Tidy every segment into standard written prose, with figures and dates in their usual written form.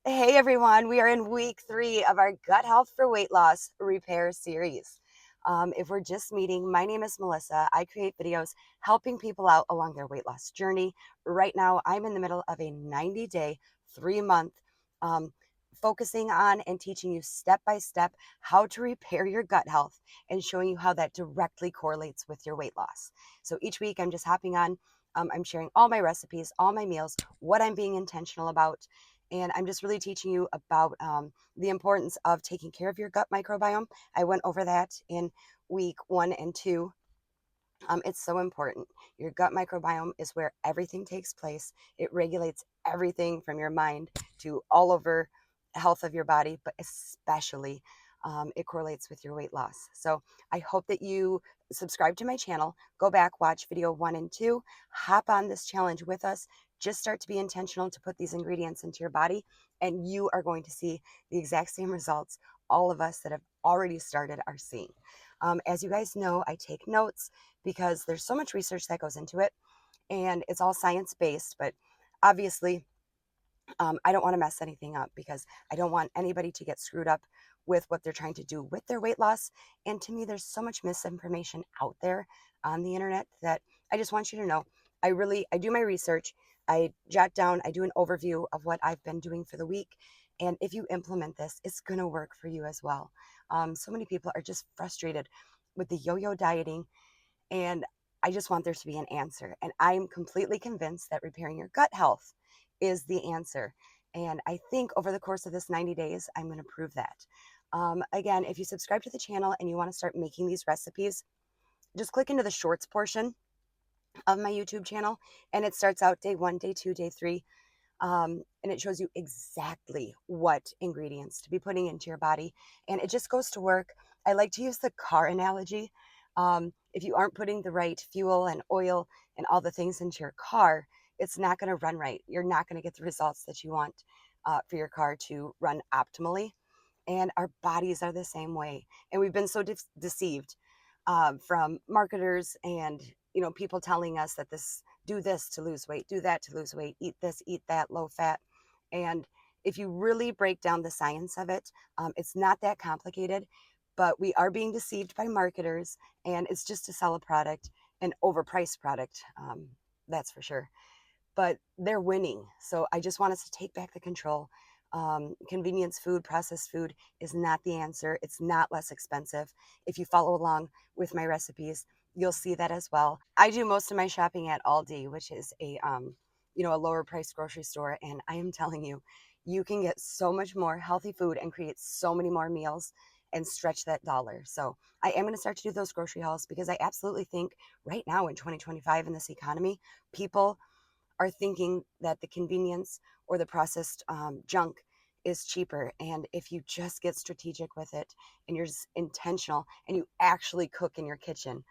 Hey everyone, we are in week 3 of our Gut Health for Weight Loss Repair series. If we're just meeting, my name is Melissa. I create videos helping people out along their weight loss journey. Right now, I'm in the middle of a 90-day, 3-month focusing on and teaching you step by step how to repair your gut health and showing you how that directly correlates with your weight loss. So each week, I'm just hopping on. I'm sharing all my recipes, all my meals, what I'm being intentional about, and I'm just really teaching you about the importance of taking care of your gut microbiome. I went over that in week 1 and 2. It's so important. Your gut microbiome is where everything takes place. It regulates everything from your mind to all over health of your body, but especially it correlates with your weight loss. So I hope that you subscribe to my channel, go back, watch video 1 and 2, hop on this challenge with us. Just start to be intentional to put these ingredients into your body, and you are going to see the exact same results all of us that have already started are seeing. As you guys know, I take notes because there's so much research that goes into it, and it's all science based. But obviously, I don't want to mess anything up because I don't want anybody to get screwed up with what they're trying to do with their weight loss. And to me, there's so much misinformation out there on the internet that I just want you to know. I do my research. I jot down, I do an overview of what I've been doing for the week. And if you implement this, it's going to work for you as well. So many people are just frustrated with the yo-yo dieting, and I just want there to be an answer. And I'm completely convinced that repairing your gut health is the answer. And I think over the course of this 90 days, I'm going to prove that. Again, if you subscribe to the channel and you want to start making these recipes, just click into the shorts portion of my YouTube channel, and it starts out day 1, day 2, day 3. And it shows you exactly what ingredients to be putting into your body. And it just goes to work. I like to use the car analogy. If you aren't putting the right fuel and oil and all the things into your car, it's not going to run right. You're not going to get the results that you want for your car to run optimally. And our bodies are the same way. And we've been so deceived from marketers and people telling us that this do this to lose weight, do that to lose weight, eat this, eat that, low fat. And if you really break down the science of it, it's not that complicated, but we are being deceived by marketers, and it's just to sell a product, an overpriced product, that's for sure. But they're winning. So I just want us to take back the control. Convenience food, processed food is not the answer. It's not less expensive. If you follow along with my recipes, you'll see that as well. I do most of my shopping at Aldi, which is a lower price grocery store. And I am telling you, you can get so much more healthy food and create so many more meals and stretch that dollar. So I am going to start to do those grocery hauls because I absolutely think right now in 2025 in this economy, people are thinking that the convenience or the processed junk is cheaper. And if you just get strategic with it and you're just intentional and you actually cook in your kitchen,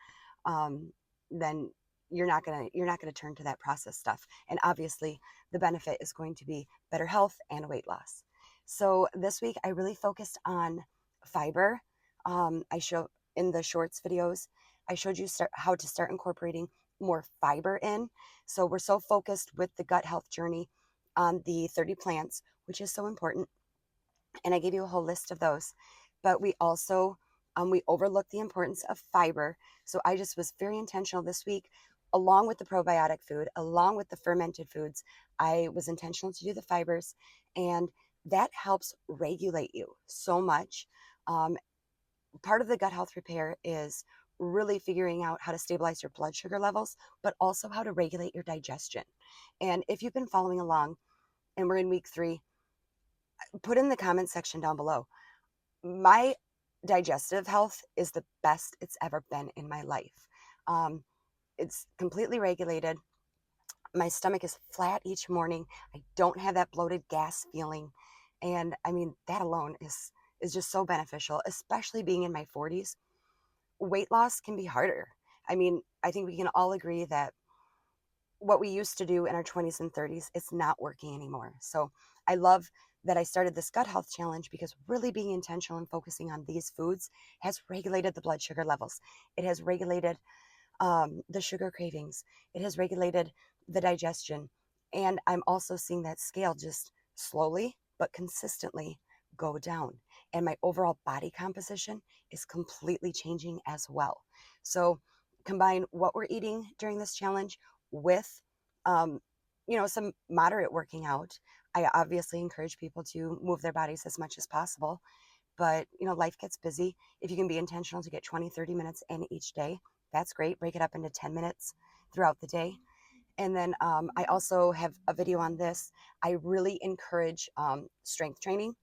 um, then you're not gonna turn to that processed stuff. And obviously, the benefit is going to be better health and weight loss. So this week, I really focused on fiber. I show in the shorts videos, I showed you how to start incorporating more fiber in. So we're so focused with the gut health journey on the 30 plants, which is so important. And I gave you a whole list of those. But we also we overlook the importance of fiber. So I just was very intentional this week, along with the probiotic food, along with the fermented foods. I was intentional to do the fibers, and that helps regulate you so much. Um, Part of the gut health repair is really figuring out how to stabilize your blood sugar levels, but also how to regulate your digestion. And if you've been following along and we're in week 3, put in the comment section down below. My digestive health is the best it's ever been in my life. Um, it's completely regulated. My stomach is flat each morning. I don't have that bloated gas feeling. And I mean, that alone is just so beneficial, especially being in my 40s. Weight loss can be harder. I mean, I think we can all agree that what we used to do in our 20s and 30s, it's not working anymore. So I love that I started this gut health challenge because really being intentional and focusing on these foods has regulated the blood sugar levels. It has regulated the sugar cravings. It has regulated the digestion. And I'm also seeing that scale just slowly but consistently go down. And my overall body composition is completely changing as well. So combine what we're eating during this challenge with, um, some moderate working out. I obviously encourage people to move their bodies as much as possible, but life gets busy. If you can be intentional to get 20, 30 minutes in each day, that's great. Break it up into 10 minutes throughout the day. And then I also have a video on this. I really encourage strength training.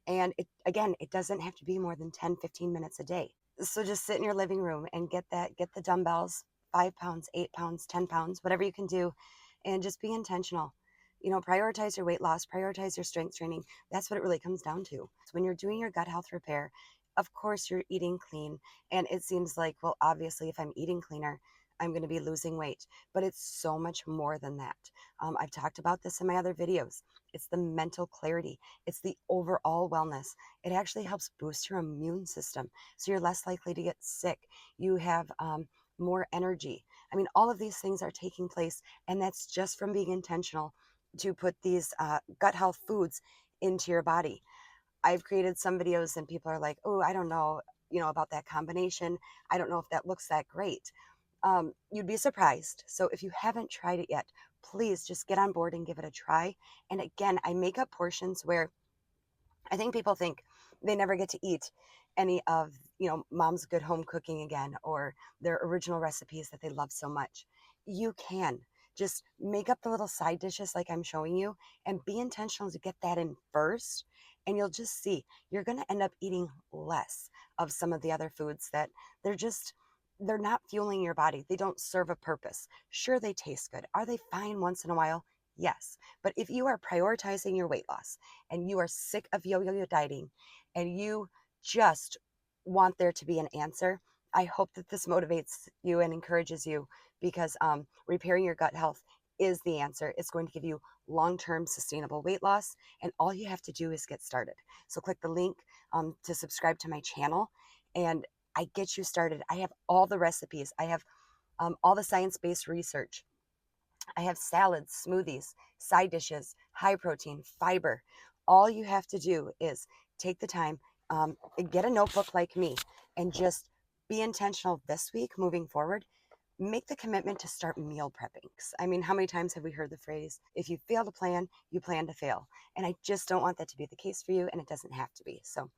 And it doesn't have to be more than 10, 15 minutes a day. So just sit in your living room and get the dumbbells, 5 pounds, 8 pounds, 10 pounds, whatever you can do, and just be intentional. Prioritize your weight loss, prioritize your strength training. That's what it really comes down to. So when you're doing your gut health repair, of course you're eating clean. And it seems like, well, obviously, if I'm eating cleaner, I'm going to be losing weight. But it's so much more than that. I've talked about this in my other videos. It's the mental clarity, it's the overall wellness. It actually helps boost your immune system, so you're less likely to get sick. You have more energy. I mean, all of these things are taking place, and that's just from being intentional to put these gut health foods into your body. I've created some videos and people are like, oh, I don't know, about that combination. I don't know if that looks that great. You'd be surprised. So if you haven't tried it yet, please just get on board and give it a try. And again, I make up portions where I think people think they never get to eat any of, mom's good home cooking again, or their original recipes that they love so much. You can just make up the little side dishes like I'm showing you and be intentional to get that in first. And you'll just see you're going to end up eating less of some of the other foods that they're just, they're not fueling your body. They don't serve a purpose. Sure, they taste good. Are they fine once in a while? Yes. But if you are prioritizing your weight loss and you are sick of yo-yo dieting and you just want there to be an answer, I hope that this motivates you and encourages you, because repairing your gut health is the answer. It's going to give you long-term sustainable weight loss, and all you have to do is get started. So click the link to subscribe to my channel, and I get you started. I have all the recipes. I have all the science-based research. I have salads, smoothies, side dishes, high protein, fiber. All you have to do is take the time, get a notebook like me, and just be intentional this week moving forward. Make the commitment to start meal prepping. I mean, how many times have we heard the phrase, if you fail to plan, you plan to fail? And I just don't want that to be the case for you, and it doesn't have to be. So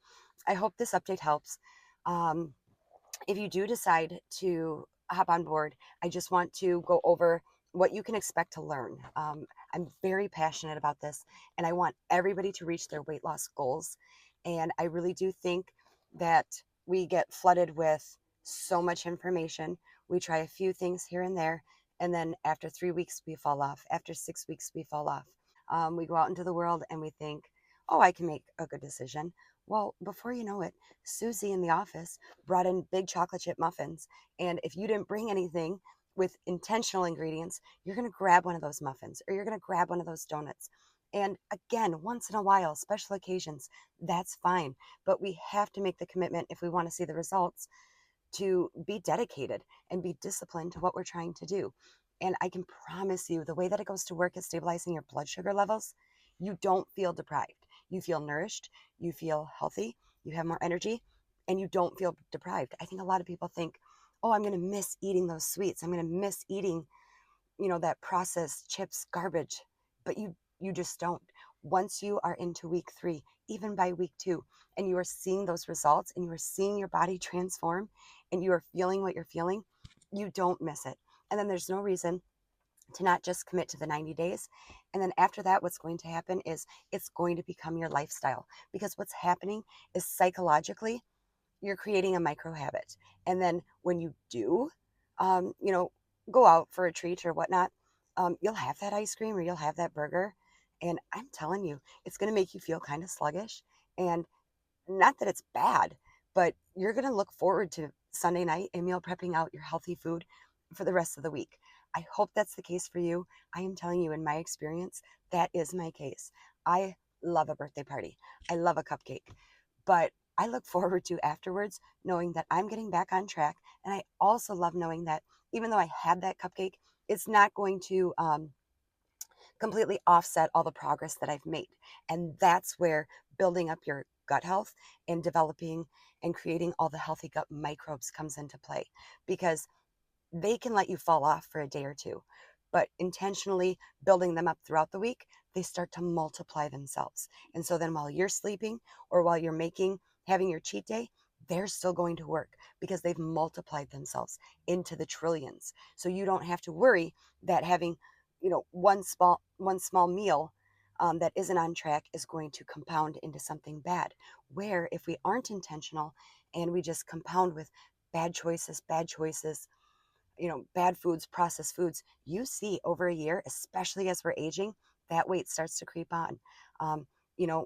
I hope this update helps. Um, if you do decide to hop on board, I just want to go over what you can expect to learn. I'm very passionate about this, and I want everybody to reach their weight loss goals. And I really do think that we get flooded with so much information. We try a few things here and there, and then after 3 weeks, we fall off. After 6 weeks, we fall off. We go out into the world and we think, oh, I can make a good decision. Well, before you know it, Susie in the office brought in big chocolate chip muffins. And if you didn't bring anything with intentional ingredients, you're going to grab one of those muffins or you're going to grab one of those donuts. And again, once in a while, special occasions, that's fine. But we have to make the commitment, if we want to see the results, to be dedicated and be disciplined to what we're trying to do. And I can promise you, the way that it goes to work is stabilizing your blood sugar levels. You don't feel deprived. You feel nourished, you feel healthy, you have more energy, and you don't feel deprived. I think a lot of people think, oh, I'm going to miss eating those sweets. I'm going to miss eating, that processed chips, garbage. But you just don't. Once you are into week 3, even by week 2, and you are seeing those results and you are seeing your body transform and you are feeling what you're feeling, you don't miss it. And then there's no reason to not just commit to the 90 days. And then after that, what's going to happen is it's going to become your lifestyle, because what's happening is psychologically, you're creating a micro habit. And then when you do, um, you know, go out for a treat or whatnot, you'll have that ice cream or you'll have that burger. And I'm telling you, it's going to make you feel kind of sluggish. And not that it's bad, but you're going to look forward to Sunday night and meal prepping out your healthy food for the rest of the week. I hope that's the case for you. I am telling you, in my experience, that is my case. I love a birthday party. I love a cupcake, but I look forward to afterwards knowing that I'm getting back on track. And I also love knowing that even though I had that cupcake, it's not going to completely offset all the progress that I've made. And that's where building up your gut health and developing and creating all the healthy gut microbes comes into play, because they can let you fall off for a day or two, but intentionally building them up throughout the week, they start to multiply themselves. And so then while you're sleeping or while you're having your cheat day, they're still going to work because they've multiplied themselves into the trillions. So you don't have to worry that having, one small meal that isn't on track is going to compound into something bad. Where if we aren't intentional and we just compound with bad choices, bad foods, processed foods, you see over a year, especially as we're aging, that weight starts to creep on. Um,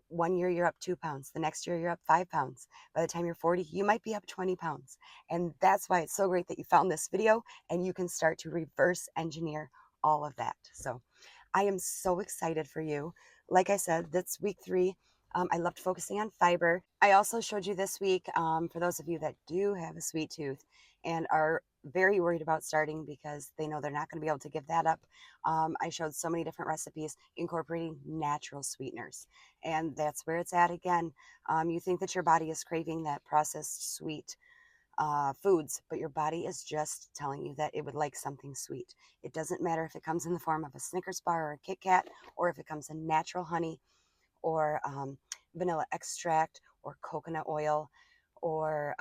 1 year you're up 2 pounds, the next year you're up 5 pounds. By the time you're 40, you might be up 20 pounds. And that's why it's so great that you found this video and you can start to reverse engineer all of that. So I am so excited for you. Like I said, that's week 3. I loved focusing on fiber. I also showed you this week, for those of you that do have a sweet tooth and are very worried about starting because they know they're not going to be able to give that up. I showed so many different recipes incorporating natural sweeteners. And that's where it's at again. You think that your body is craving that processed sweet foods, but your body is just telling you that it would like something sweet. It doesn't matter if it comes in the form of a Snickers bar or a Kit Kat, or if it comes in natural honey or vanilla extract or coconut oil or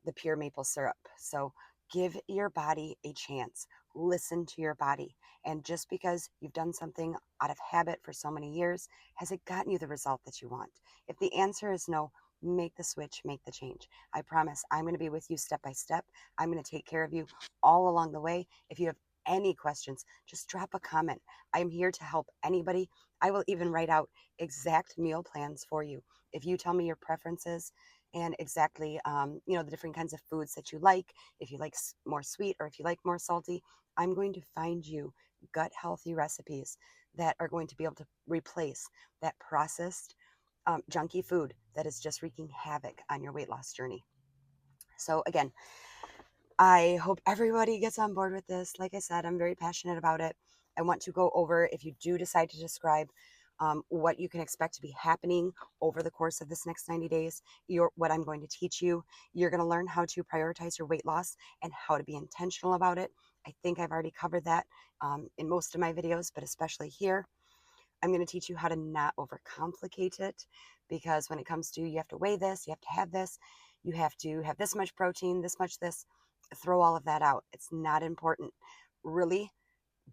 the pure maple syrup. So give your body a chance. Listen to your body. And just because you've done something out of habit for so many years, has it gotten you the result that you want? If the answer is no, make the switch, make the change. I promise I'm going to be with you step by step. I'm going to take care of you all along the way. If you have any questions, just drop a comment. I'm here to help anybody. I will even write out exact meal plans for you. If you tell me your preferences and exactly, the different kinds of foods that you like, if you like more sweet or if you like more salty, I'm going to find you gut healthy recipes that are going to be able to replace that processed junky food that is just wreaking havoc on your weight loss journey. So again, I hope everybody gets on board with this. Like I said, I'm very passionate about it. I want to go over, if you do decide to describe what you can expect to be happening over the course of this next 90 days, what I'm going to teach you. You're going to learn how to prioritize your weight loss and how to be intentional about it. I think I've already covered that in most of my videos, but especially here. I'm going to teach you how to not overcomplicate it, because when it comes to, you have to weigh this, you have to have this much protein, this much this, throw all of that out. It's not important. Really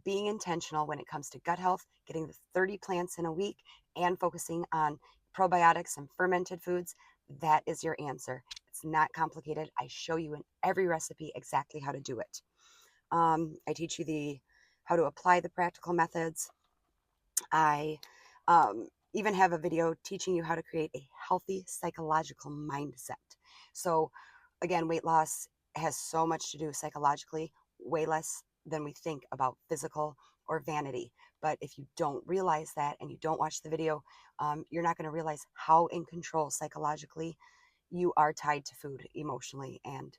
being intentional when it comes to gut health, getting the 30 plants in a week and focusing on probiotics and fermented foods, that is your answer. It's not complicated. I show you in every recipe exactly how to do it. I teach you how to apply the practical methods. I even have a video teaching you how to create a healthy psychological mindset. So, again, weight loss has so much to do psychologically, way less than we think about physical or vanity. But if you don't realize that and you don't watch the video, you're not going to realize how in control psychologically you are tied to food emotionally and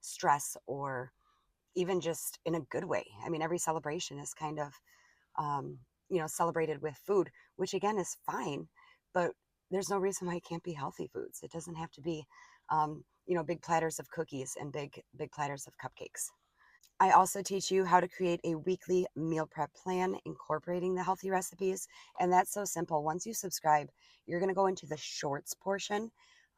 stress, or even just in a good way. I mean, every celebration is kind of celebrated with food, which again is fine, but there's no reason why it can't be healthy foods. It doesn't have to be, big platters of cookies and big platters of cupcakes. I also teach you how to create a weekly meal prep plan incorporating the healthy recipes. And that's so simple. Once you subscribe, you're going to go into the shorts portion.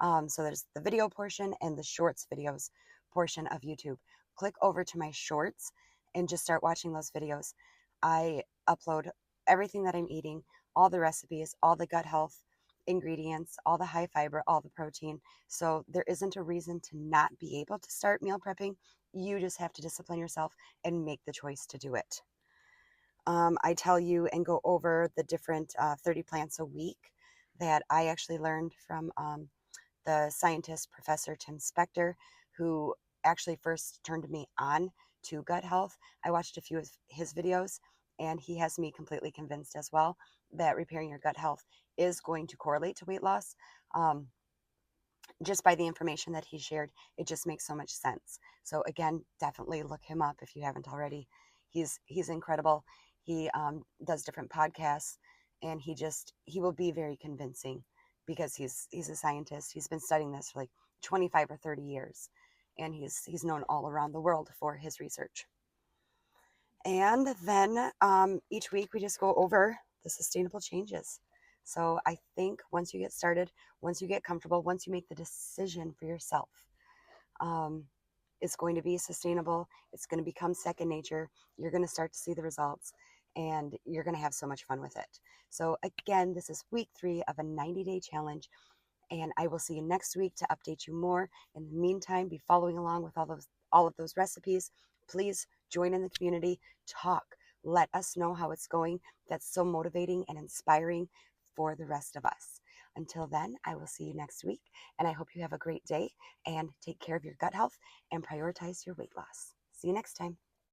So there's the video portion and the shorts videos portion of YouTube. Click over to my shorts and just start watching those videos. I upload everything that I'm eating, all the recipes, all the gut health ingredients, all the high fiber, all the protein. So there isn't a reason to not be able to start meal prepping. You just have to discipline yourself and make the choice to do it. I tell you and go over the different 30 plants a week that I actually learned from the scientist, Professor Tim Spector, who actually first turned me on to gut health. I watched a few of his videos, and he has me completely convinced as well that repairing your gut health is going to correlate to weight loss. Just by the information that he shared, it just makes so much sense. So again, definitely look him up if you haven't already. He's incredible. He does different podcasts, and he will be very convincing because he's a scientist. He's been studying this for like 25 or 30 years, and he's known all around the world for his research. And then each week we just go over the sustainable changes. So I think once you get started, once you get comfortable, once you make the decision for yourself, um, it's going to be sustainable. It's going to become second nature. You're going to start to see the results, and you're going to have so much fun with it. So again, this is week 3 of a 90-day challenge, and I will see you next week to update you more. In the meantime, be following along with all of those recipes. Please join in the community, talk, let us know how it's going. That's so motivating and inspiring for the rest of us. Until then, I will see you next week, and I hope you have a great day and take care of your gut health and prioritize your weight loss. See you next time.